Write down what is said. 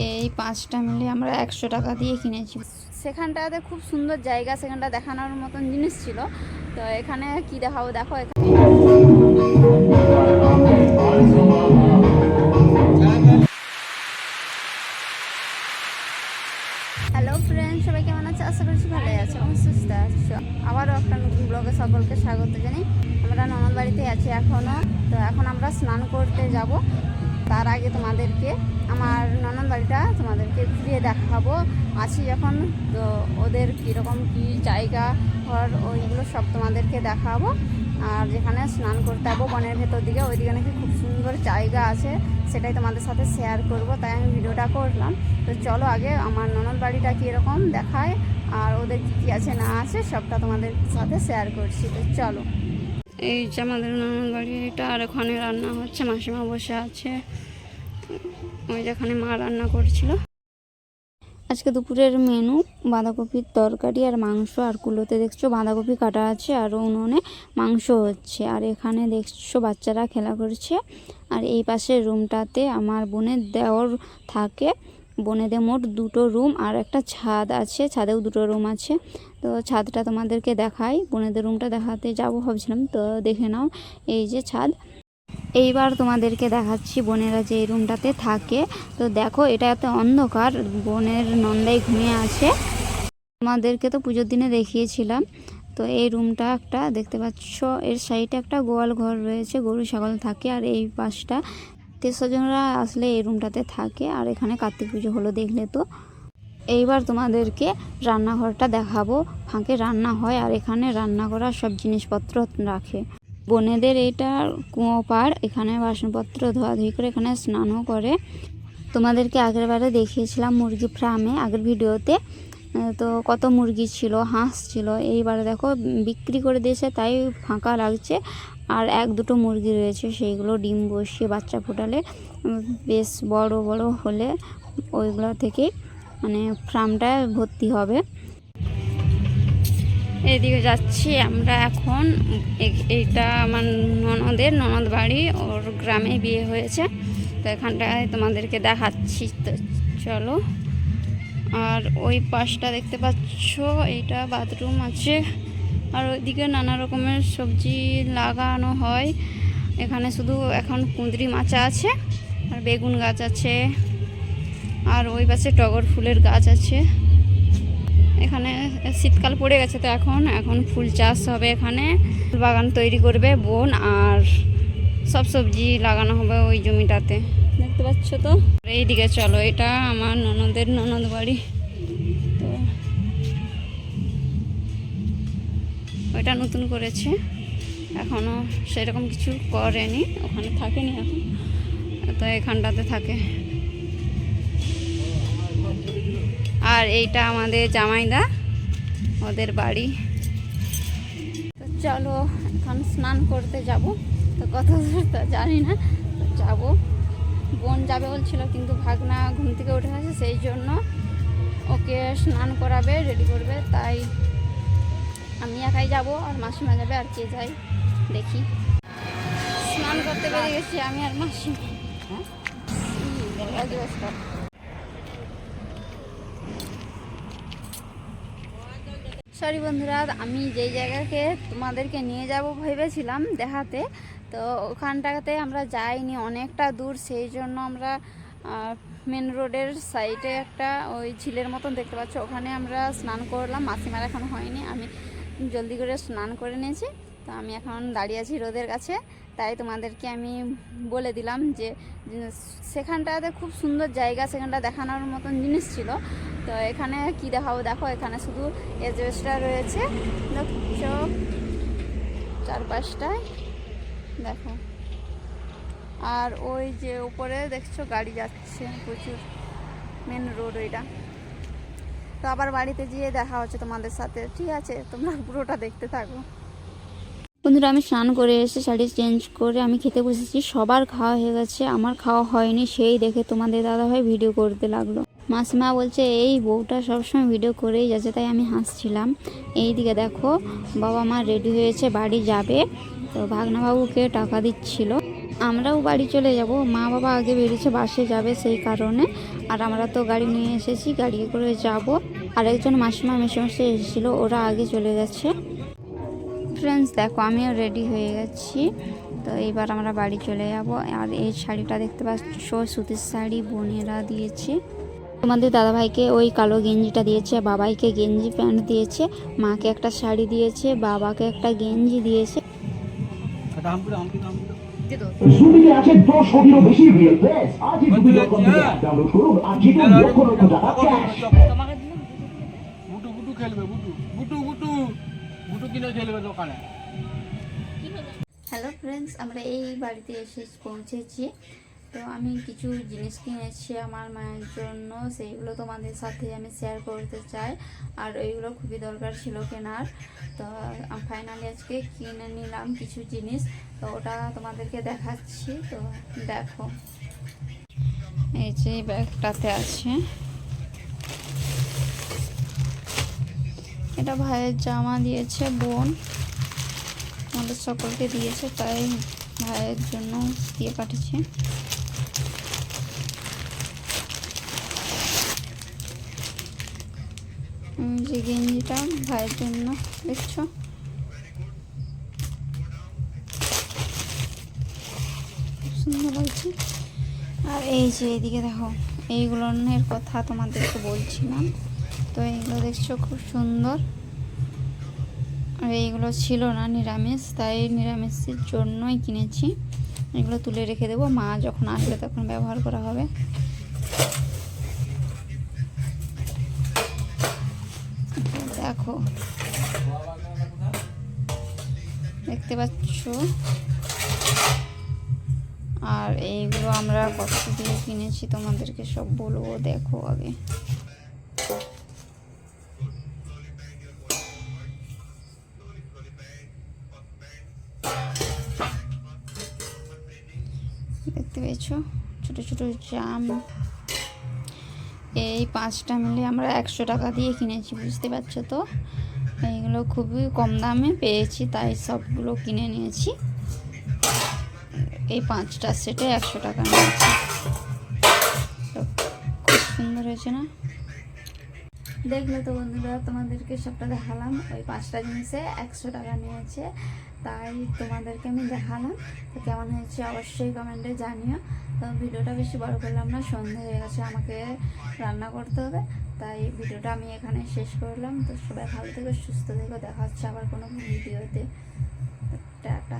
এই 5টা মিলে আমরা 100 টাকা দিয়ে কিনেছি। সেখানটাতে খুব সুন্দর জায়গা, সেখানটা দেখানোর মতন জিনিস ছিল। তো এখানে কি দেখাবো, দেখো হ্যালো ফ্রেন্ড, সবাই কেমন আছে? আশা করছি ভালোই আছে এবং সুস্থ আছো। আবারও একটা নতুন ব্লগে সকলকে স্বাগত জানাই। আমরা ননদ বাড়িতে আছি এখনও। তো এখন আমরা স্নান করতে যাব। তার আগে তোমাদেরকে আমার ননদ বাড়িটা তোমাদেরকে ঘুরিয়ে দেখাবো। আছি যখন, তো ওদের কীরকম কী জায়গা ঘর ওইগুলো সব তোমাদেরকে দেখাবো। আর যেখানে স্নান করতে যাবো বনের ভেতর দিকে, ওইদিকে নাকি খুব সুন্দর জায়গা আছে, সেটাই তোমাদের সাথে শেয়ার করব, তাই আমি ভিডিওটা করলাম। তো চলো আগে আমার ননদ বাড়িটা কীরকম দেখায় আর ওদের কী কী আছে না আছে সবটা তোমাদের সাথে শেয়ার করছি। তো চলো। এই যে আমাদের ননদ বাড়ি এটা, আর ওখানে রান্না হচ্ছে, মাসিমা বসে আছে, ওই যেখানে মা রান্না করছিল। আজকে দুপুরের মেনু বাঁধাকপির তরকারি আর মাংস। আর কুলোতে দেখছো বাঁধাকপি কাটা আছে আর উনুনে মাংস হচ্ছে। আর এখানে দেখছো বাচ্চারা খেলা করছে। আর এই পাশের রুমটাতে আমার বোনের দেওর থাকে। বোনেদের মোট 2টো রুম আর একটা ছাদ আছে, ছাদেও 2টো রুম আছে। তো ছাদটা তোমাদেরকে দেখাই, বোনেদের রুমটা দেখাতে যাব ভাবছিলাম, তো দেখে নাও এই যে ছাদ। এইবার তোমাদেরকে দেখাচ্ছি বোনেরা যে রুমটাতে থাকে। তো দেখো এটা এত অন্ধকার, বোনের নন্দাই ঘুমিয়ে আছে। তোমাদেরকে তো পুজোর দিনে দেখিয়েছিলাম। তো এই রুমটা একটা দেখতে পাচ্ছ, এর সাইডে একটা গোয়াল ঘর রয়েছে, গরু ছাগল থাকে। আর এই পাশটা আত্মীয়স্বজনরা আসলে এই রুমটাতে থাকে। আর এখানে কার্তিক পুজো হলো দেখলে তো। এইবার তোমাদেরকে রান্নাঘরটা দেখাবো, ফাঁকে রান্না হয় আর এখানে রান্না করা সব জিনিসপত্র রাখে। বোনেদের এইটা কুয়ো পাড়, এখানে বাসনপত্র ধোয়াধুয়ি করে এখানে স্নানও করে। তোমাদেরকে আগের বারে দেখিয়েছিলাম মুরগি ফার্মে, আগের ভিডিওতে। তো কত মুরগি ছিল, হাঁস ছিল। এইবারে দেখো বিক্রি করে দিয়েছে, তাই ফাঁকা লাগছে। আর 1-2টো মুরগি রয়েছে, সেইগুলো ডিম বসিয়ে বাচ্চা ফোটালে বেশ বড় বড় হলে ওইগুলো থেকেই মানে ফার্মটা ভর্তি হবে। এদিকে যাচ্ছি আমরা এখন। এইটা আমার ননদ বাড়ি, ওর গ্রামে বিয়ে হয়েছে, তো এখানটায় তোমাদেরকে দেখাচ্ছি। তো চলো। আর ওই পাশটা দেখতে পাচ্ছ, এইটা বাথরুম আছে। আর ওইদিকে নানা রকমের সবজি লাগানো হয়। এখানে শুধু এখন কুঁদরি মাচা আছে আর বেগুন গাছ আছে। আর ওই পাশে টগর ফুলের গাছ আছে। এখানে শীতকাল পড়ে গেছে, তো এখন ফুল চাষ হবে। এখানে বাগান তৈরি করবে বোন, আর সব সবজি লাগানো হবে ওই জমিটাতে, দেখতে পাচ্ছ তো। এইদিকে চলো, এটা আমার ননদের ননদ বাড়ি। তো ওইটা নতুন করেছে, এখনও সেরকম কিছু করেনি, ওখানে থাকেনি এখন, তো এখানটাতে থাকে। আর এইটা আমাদের জামাইদা, ওদের বাড়ি। তো চলো এখন স্নান করতে যাব। তো কত দূর তো জানি না, তো যাবো। বোন যাবে বলছিল, কিন্তু ভাগনা ঘুম থেকে উঠে গেছে, সেই জন্য ওকে স্নান করাবে, রেডি করবে, তাই আমি একাই যাব। আর মাসিমা যাবে, আর কে যায় দেখি। স্নান করতে বেরিয়ে গেছি আমি আর মাসিমা। সরি বন্ধুরা, আমি যেই জায়গাকে তোমাদেরকে নিয়ে যাব ভেবেছিলাম দেখাতে, তো ওখানটাতে আমরা যাইনি, অনেকটা দূর। সেই জন্য আমরা মেন রোডের সাইডে একটা ওই ঝিলের মতন দেখতে পাচ্ছ, ওখানে আমরা স্নান করলাম। মাসিমার এখন হয়নি, আমি জলদি করে স্নান করে নিয়েছি। তো আমি এখন দাঁড়িয়ে আছি রোদের কাছে, তাই তোমাদেরকে আমি বলে দিলাম যে সেখানটাতে খুব সুন্দর জায়গা, সেখানটা দেখানোর মতন জিনিস ছিল। তো এখানে কি দেখাবো, দেখো এখানে শুধু এজবেস্টার রয়েছে, দেখছো চারপাশটায়, দেখো। আর ওই যে উপরে দেখছো গাড়ি যাচ্ছে প্রচুর, মেন রোড ওইটা। তো আবার বাড়িতে গিয়ে দেখা হচ্ছে তোমাদের সাথে, ঠিক আছে? তোমরা পুরোটা দেখতে থাকো। বন্ধুরা, আমি স্নান করে এসে শাড়ি চেঞ্জ করে আমি খেতে বসেছি। সবার খাওয়া হয়ে গেছে, আমার খাওয়া হয়নি। সেই দেখে তোমাদের দাদাভাই ভিডিও করতে লাগলো। মাসিমা বলছে এই বউটা সবসময় ভিডিও করেই যাচ্ছে, তাই আমি হাসছিলাম। এইদিকে দেখো বাবা মা রেডি হয়েছে, বাড়ি যাবে। তো ভাগনাবাবুকে টাকা দিচ্ছিল। আমরাও বাড়ি চলে যাব, মা বাবা আগে বেরিয়েছে বাসে যাবে সেই কারণে, আর আমরা তো গাড়ি নিয়ে এসেছি, গাড়ি করে যাব। আর একজন মাসিমা মেশামশাই এসেছিলো, ওরা আগে চলে গেছে। ফ্রেন্ডস দেখো আমিও রেডি হয়ে গেছি, তো এইবার আমরা বাড়ি চলে যাব। আর এই শাড়িটা দেখতে পাচ্ছ সুতির শাড়ি বোনেরা দিয়েছে। তোমাদের দাদাভাইকে ওই কালো গেঞ্জিটা দিয়েছে, বাবাইকে গেঞ্জি প্যান্ট দিয়েছে, মাকে একটা শাড়ি দিয়েছে, বাবাকে একটা গেঞ্জি দিয়েছে। শুটিংয়ে আছে 10 বেশি রিয়েল প্লেস। আজই দুটি.com থেকে অ্যাপ ডাউনলোড করুন আর জিতুন লক্ষ লক্ষ টাকা ক্যাশ। বুটু বুটু খেলবে, বুটু বুটু বুটু বুটু কিনে খেলবে দোকানে। হ্যালো ফ্রেন্ডস, আমরা এই বাড়িতে এসে পৌঁছেছি। তো আমি কিছু জিনিস কিনেছি আমার মায়ের জন্য, সেইগুলো তোমাদের সাথে আমি শেয়ার করতে চাই। আর ওইগুলো খুবই দরকার ছিল কেনার, তো ফাইনালি আজকে কিনে নিলাম কিছু জিনিস, তো ওটা তোমাদেরকে দেখাচ্ছি। তো দেখো এই যে ব্যাগটাতে আছে, এটা ভাইয়ের জামা দিয়েছে বোন, আমাদের সকলকে দিয়েছে, তাই ভাইয়ের জন্য দিয়ে পাঠিয়েছে। যে গেঞ্জিটা ভাইয়ের জন্য দেখছো, সুন্দর লাগছে। আর এই যে এদিকে দেখো, এইগুলোর কথা তোমাদেরকে বলছিলাম, তো এইগুলো দেখছো খুব সুন্দর। আর এইগুলো ছিল না নিরামিষ, তাই নিরামিষের জন্যই কিনেছি। এগুলো তুলে রেখে দেবো, মা যখন আসবে তখন ব্যবহার করা হবে। দেখো দেখতে পাচ্ছ, আর এইগুলো আমরা কত দিয়ে কিনেছি তোমাদেরকে সব বলবো, দেখো আগে। দেখতে পেয়েছো ছোট ছোট জাম, এই 5টা মিলে আমরা 100 টাকা দিয়ে কিনেছি, বুঝতে পারছো তো। এইগুলো খুবই কম দামে পেয়েছি, তাই সবগুলো কিনে নিয়েছি। এই 5টা সেটে 100 টাকা নিয়েছি, তো খুব সুন্দর হয়েছে না? দেখলে তো বন্ধুরা, তোমাদেরকে সবটা দেখালাম। ওই 5টা জিনিসে 100 টাকা নিয়েছে, তাই তোমাদেরকে আমি দেখালাম। তো কেমন হয়েছে অবশ্যই কমেন্টে জানিও। তো ভিডিওটা বেশি বড় করলাম না, সন্ধ্যা হয়ে গেছে, আমাকে রান্না করতে হবে, তাই ভিডিওটা আমি এখানে শেষ করলাম। তো সবাই ভালো থেকো, সুস্থ থেকো, দেখা হচ্ছে আবার কোনো ভিডিওতে। টাটা।